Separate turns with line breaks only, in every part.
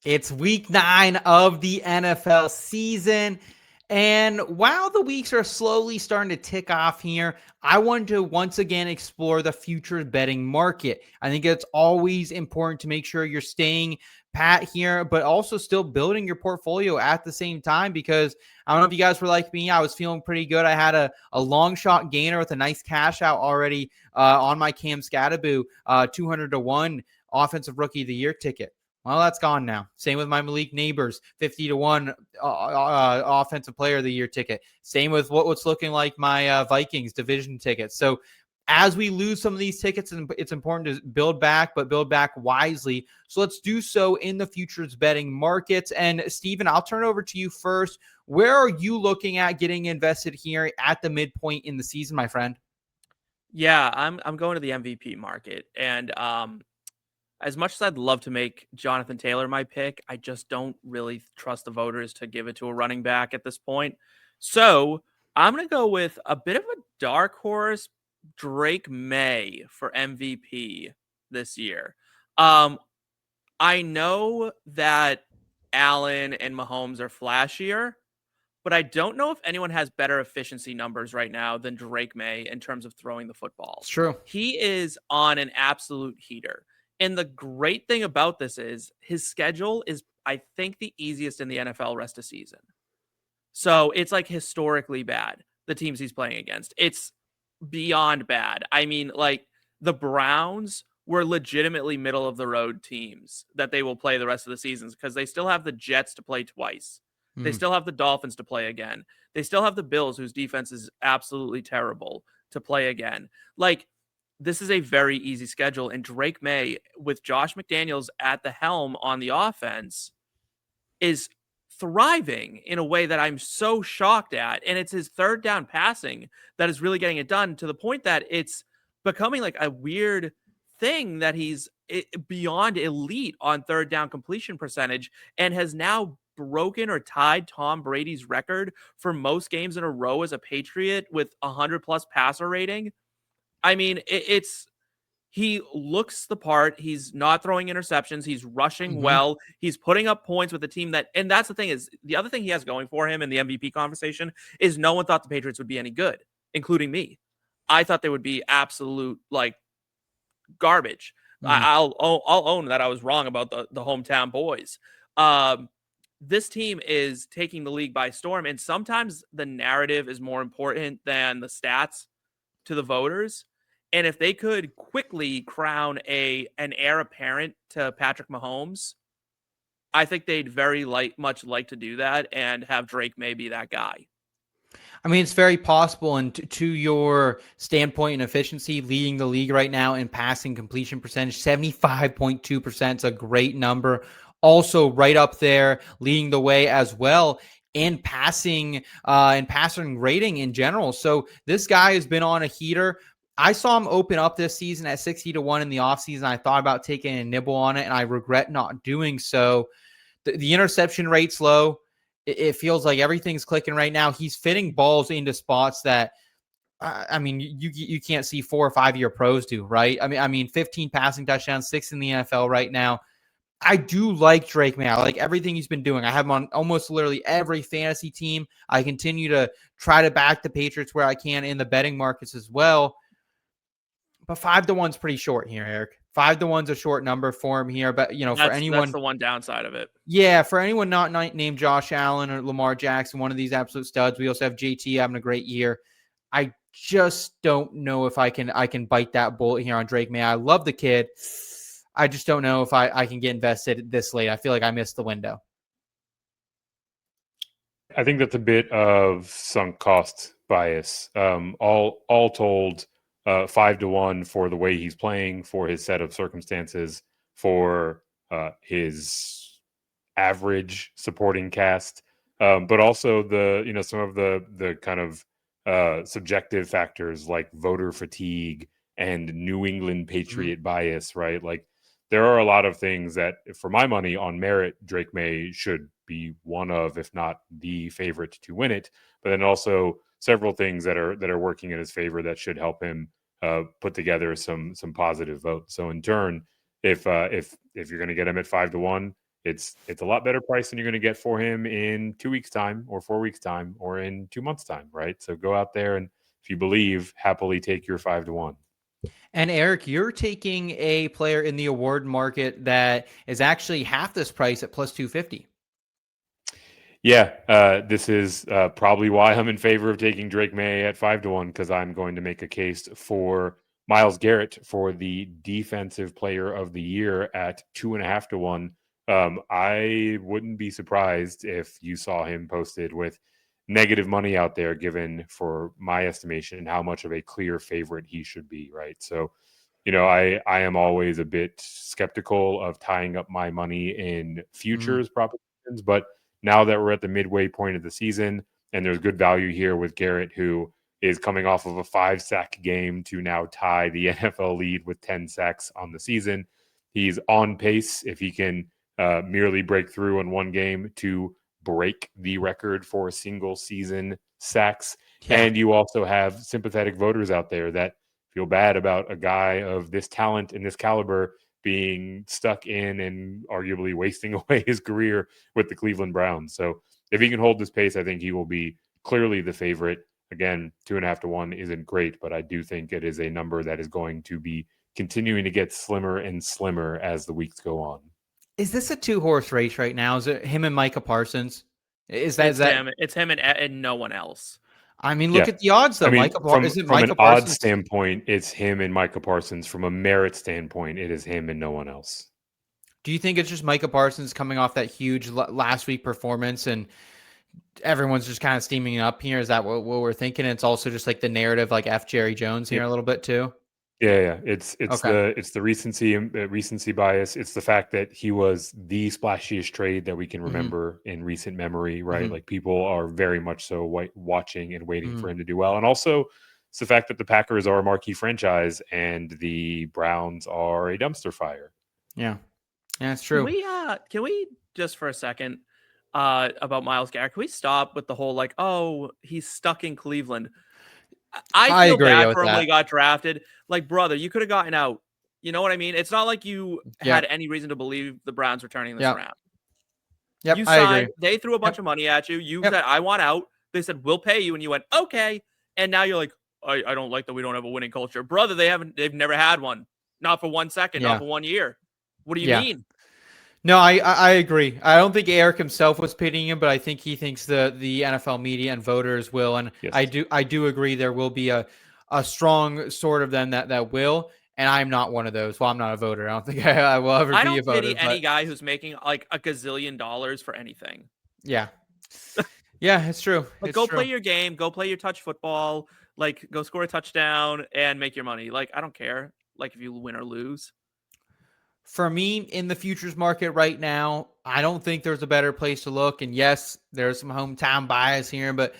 It's week 9 of the NFL season. And while the weeks are slowly starting to tick off here, I wanted to once again explore the futures betting market. I think it's always important to make sure you're staying pat here, but also still building your portfolio at the same time, because I don't know if you guys were like me. I was feeling pretty good. I had a long shot gainer with a nice cash out already on my Cam Scattaboo 200 to 1 offensive rookie of the year ticket. Well, that's gone now. Same with my Malik Neighbors, 50 to 1 offensive player of the year ticket. Same with what's looking like my Vikings division tickets. So as we lose some of these tickets, it's important to build back, but build back wisely. So let's do so in the futures betting markets. And Steven, I'll turn it over to you first. Where are you looking at getting invested here at the midpoint in the season, my friend?
Yeah, I'm going to the MVP market. And as much as I'd love to make Jonathan Taylor my pick, I just don't really trust the voters to give it to a running back at this point. So I'm going to go with a bit of a dark horse, Drake May for MVP this year. Um, I know that Allen and Mahomes are flashier, but I don't know if anyone has better efficiency numbers right now than Drake May in terms of throwing the football.
It's true.
He is on an absolute heater. And the great thing about this is his schedule is, I think, the easiest in the NFL rest of season. So it's like historically bad, the teams he's playing against. It's beyond bad. I mean, like the Browns were legitimately middle of the road teams that they will play the rest of the seasons because they still have the Jets to play twice. They still have the Dolphins to play again. They still have the Bills, whose defense is absolutely terrible, to play again. Like, this is a very easy schedule. And Drake May, with Josh McDaniels at the helm on the offense, is thriving in a way that I'm so shocked at. And it's his third down passing that is really getting it done, to the point that it's becoming like a weird thing that he's beyond elite on third down completion percentage, and has now broken or tied Tom Brady's record for most games in a row as a Patriot with 100 plus passer rating. I mean, it's he looks the part. He's not throwing interceptions. He's rushing well. He's putting up points with a team that, and that's the thing, is the other thing he has going for him in the MVP conversation is no one thought the Patriots would be any good, including me. I thought they would be absolute like garbage. I'll own that I was wrong about the hometown boys. This team is taking the league by storm, and sometimes the narrative is more important than the stats to the voters. And if they could quickly crown an heir apparent to Patrick Mahomes, I think they'd very much like to do that and have Drake May be that guy.
I mean, it's very possible. And to your standpoint and efficiency, leading the league right now in passing completion percentage, 75.2% is a great number. Also right up there, leading the way as well in passing and passing rating in general. So this guy has been on a heater. I saw him open up this season at 60 to 1 in the offseason. I thought about taking a nibble on it, and I regret not doing so. The interception rate's low. It feels like everything's clicking right now. He's fitting balls into spots that, I mean, you can't see 4 or 5 year pros do, right? I mean, 15 passing touchdowns, 6 in the NFL right now. I do like Drake May. I like everything he's been doing. I have him on almost literally every fantasy team. I continue to try to back the Patriots where I can in the betting markets as well. But 5 to 1's pretty short here, Eric. 5 to 1's a short number for him here. But, for anyone,
that's the one downside of it.
Yeah, for anyone not named Josh Allen or Lamar Jackson, one of these absolute studs. We also have JT having a great year. I just don't know if I can bite that bullet here on Drake May. I love the kid. I just don't know if I can get invested this late. I feel like I missed the window.
I think that's a bit of sunk cost bias. All told, 5 to 1 for the way he's playing, for his set of circumstances, for his average supporting cast, but also some of the kind of subjective factors like voter fatigue and New England Patriot bias, right? Like, there are a lot of things that, for my money, on merit, Drake May should be one of, if not the favorite to win it. But then also several things that are working in his favor that should help him put together some positive votes. So in turn, if you're going to get him at 5 to 1, it's a lot better price than you're going to get for him in 2 weeks time or 4 weeks time or in 2 months time, right? So go out there and, if you believe, happily take your 5-1.
And Eric, you're taking a player in the award market that is actually half this price at plus 250.
Yeah, this is probably why I'm in favor of taking Drake Maye at 5-1, because I'm going to make a case for Myles Garrett for the defensive player of the year at 2.5-1. I wouldn't be surprised if you saw him posted with negative money out there, given, for my estimation, how much of a clear favorite he should be, right? So, I am always a bit skeptical of tying up my money in futures propositions, but now that we're at the midway point of the season and there's good value here with Garrett, who is coming off of a 5-sack game to now tie the NFL lead with 10 sacks on the season. He's on pace, if he can merely break through in one game, to break the record for single season sacks. Yeah. And you also have sympathetic voters out there that feel bad about a guy of this talent and this caliber being stuck in and arguably wasting away his career with the Cleveland Browns. So if he can hold this pace, I think he will be clearly the favorite. Again, 2.5-1 isn't great, but I do think it is a number that is going to be continuing to get slimmer and slimmer as the weeks go on.
Is this a 2-horse race right now? Is it him and Micah Parsons?
It's him and no one else.
I mean, look at the odds, though.
I mean, from an odds standpoint, it's him and Micah Parsons. From a merit standpoint, it is him and no one else.
Do you think it's just Micah Parsons coming off that huge last week performance and everyone's just kind of steaming up here? Is that what we're thinking? It's also just like the narrative, like F. Jerry Jones here a little bit too?
Yeah. It's the recency bias. It's the fact that he was the splashiest trade that we can remember in recent memory, right? Like, people are very much so watching and waiting for him to do well. And also it's the fact that the Packers are a marquee franchise and the Browns are a dumpster fire.
Yeah, it's true.
Can we just for a second about Myles Garrett, can we stop with the whole like, oh, he's stuck in Cleveland? I feel bad for him when he got drafted. Like, brother, you could have gotten out. You know what I mean? It's not like you had any reason to believe the Browns were turning this around.
Yep,
you signed. They threw a bunch of money at you. You said, I want out. They said, we'll pay you. And you went, okay. And now you're like, I don't like that we don't have a winning culture. Brother, they've never had one. Not for 1 second, not for 1 year. What do you mean?
No, I agree. I don't think Eric himself was pitying him, but I think he thinks the NFL media and voters will. And yes. I do agree there will be a strong sort of them that will. And I'm not one of those. Well, I'm not a voter. I don't think I will ever be a voter.
I don't pity any guy who's making like $1 gazillion for anything.
Yeah. Yeah, it's true.
Like, go play your game. Go play your touch football. Like, go score a touchdown and make your money. Like, I don't care. Like, if you win or lose.
For me, in the futures market right now, I don't think there's a better place to look. And yes, there's some hometown bias here, but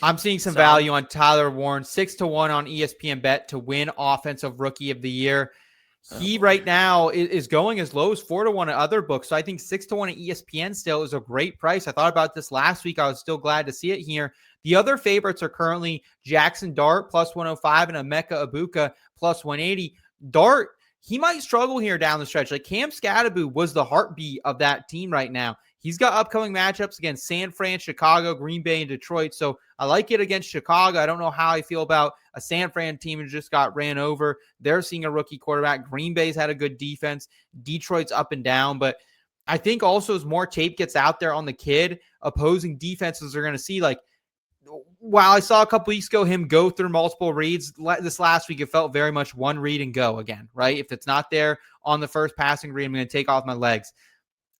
I'm seeing some value on Tyler Warren, 6-1 on ESPN Bet to win Offensive Rookie of the Year. He right now is going as low as 4-1 at other books. So I think 6-1 at ESPN still is a great price. I thought about this last week. I was still glad to see it here. The other favorites are currently Jackson Dart plus 105 and Emeka Egbuka plus 180. Dart, he might struggle here down the stretch. Like, Cam Scatterbo was the heartbeat of that team right now. He's got upcoming matchups against San Fran, Chicago, Green Bay, and Detroit. So I like it against Chicago. I don't know how I feel about a San Fran team who just got ran over. They're seeing a rookie quarterback. Green Bay's had a good defense. Detroit's up and down. But I think also as more tape gets out there on the kid, opposing defenses are going to see, like, while I saw a couple weeks ago him go through multiple reads, this last week it felt very much one read and go again, right? If it's not there on the first passing read, I'm going to take off my legs.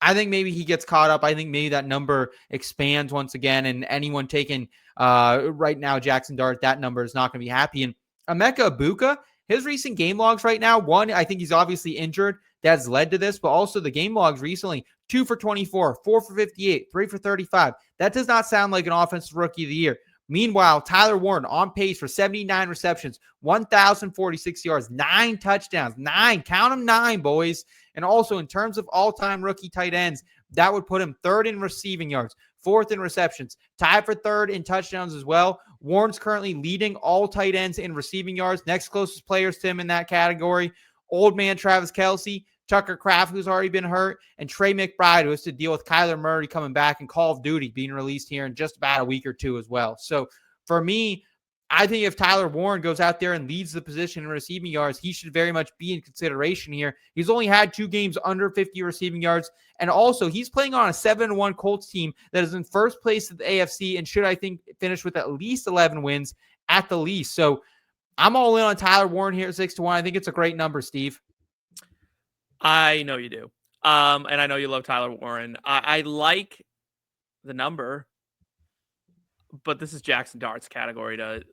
I think maybe he gets caught up. I think maybe that number expands once again, and anyone taking right now Jackson Dart, that number is not going to be happy. And Emeka Egbuka, his recent game logs right now, one, I think he's obviously injured. That's led to this, but also the game logs recently, 2 for 24, 4 for 58, 3 for 35. That does not sound like an offensive rookie of the year. Meanwhile, Tyler Warren on pace for 79 receptions, 1,046 yards, 9 touchdowns, 9, count them 9, boys. And also in terms of all-time rookie tight ends, that would put him 3rd in receiving yards, 4th in receptions, tied for 3rd in touchdowns as well. Warren's currently leading all tight ends in receiving yards. Next closest players to him in that category, old man Travis Kelce, Tucker Kraft, who's already been hurt, and Trey McBride, who has to deal with Kyler Murray coming back and Call of Duty being released here in just about a week or two as well. So for me, I think if Tyler Warren goes out there and leads the position in receiving yards, he should very much be in consideration here. He's only had 2 games under 50 receiving yards. And also, he's playing on a 7-1 Colts team that is in first place in the AFC and should, I think, finish with at least 11 wins at the least. So I'm all in on Tyler Warren here at 6-1. I think it's a great number, Steve.
I know you do. And I know you love Tyler Warren. I like the number, but this is Jackson Dart's category to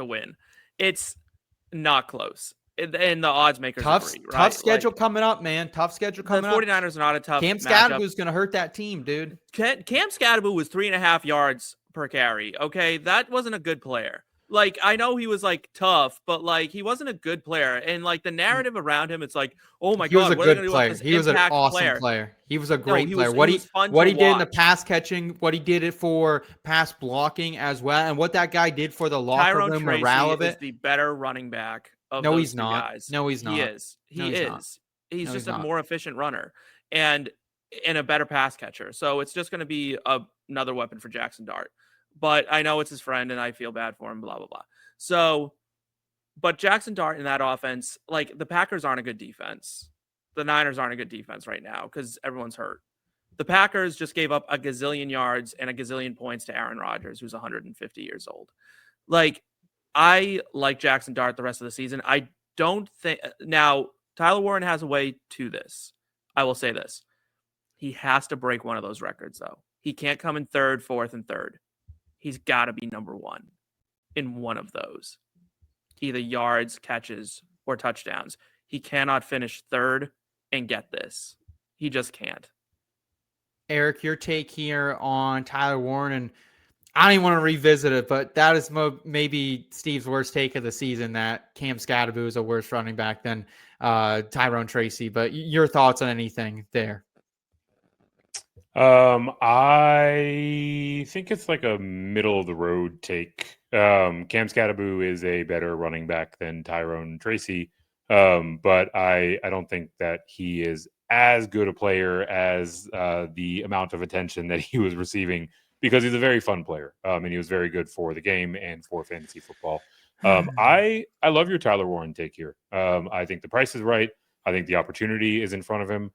win. It's not close. And the odds makers agree, right?
Tough schedule coming up, man. Tough schedule coming up.
The 49ers are not a tough
Cam Scadaboo's going to hurt that team, dude.
Cam Scadaboo was 3.5 yards per carry. Okay, that wasn't a good player. Like, I know he was like tough, but like he wasn't a good player. And like the narrative around him, it's like, oh my God,
what are they going to do with this
He was an
awesome player. He was a great player.
What he
did in the pass catching, what he did it for pass blocking as well, and what that guy did for the locker room morale of it.
Is the better running back of
no,
those
he's not.
Guys.
No, he's not.
He is. He's just a more efficient runner and a better pass catcher. So it's just going to be another weapon for Jackson Dart. But I know it's his friend and I feel bad for him, blah, blah, blah. So, but Jackson Dart in that offense, like the Packers aren't a good defense. The Niners aren't a good defense right now because everyone's hurt. The Packers just gave up a gazillion yards and a gazillion points to Aaron Rodgers, who's 150 years old. Like, I like Jackson Dart the rest of the season. I don't think now Tyler Warren has a way to this. I will say this. He has to break one of those records, though. He can't come in third, fourth, and third. He's got to be number one in one of those, either yards, catches, or touchdowns. He cannot finish third and get this. He just can't.
Eric, your take here on Tyler Warren, and I don't even want to revisit it, but that is maybe Steve's worst take of the season, that Cam Scadaboo is a worse running back than Tyrone Tracy. But your thoughts on anything there?
I think it's like a middle of the road take. Cam Scadaboo is a better running back than Tyrone Tracy. But I don't think that he is as good a player as the amount of attention that he was receiving, because he's a very fun player. And he was very good for the game and for fantasy football. I love your Tyler Warren take here. I think the price is right. I think the opportunity is in front of him.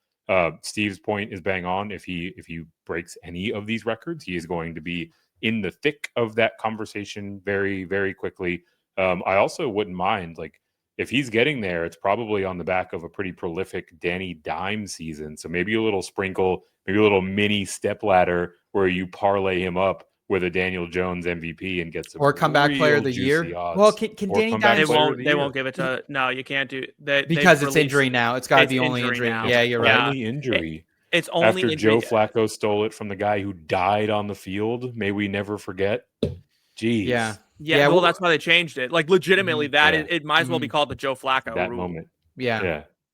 Steve's point is bang on. If he breaks any of these records, he is going to be in the thick of that conversation very, very quickly. I also wouldn't mind, like, if he's getting there, it's probably on the back of a pretty prolific Danny Dime season. So maybe a little sprinkle, maybe a little mini step ladder where you parlay him up with a Daniel Jones MVP and get some
or comeback player of the year.
Odds.
Well, can Danny Dime?
They won't give it to. No, you can't do that
because it's injury now. It's got to be only injury
now.
Yeah, you're right.
Only injury.
It's only
after
injury.
Joe Flacco stole it from the guy who died on the field. May we never forget. Jeez.
Yeah. Well, that's why they changed it. Like, legitimately, it might as well be called the Joe Flacco
that
rule.
moment.
Yeah.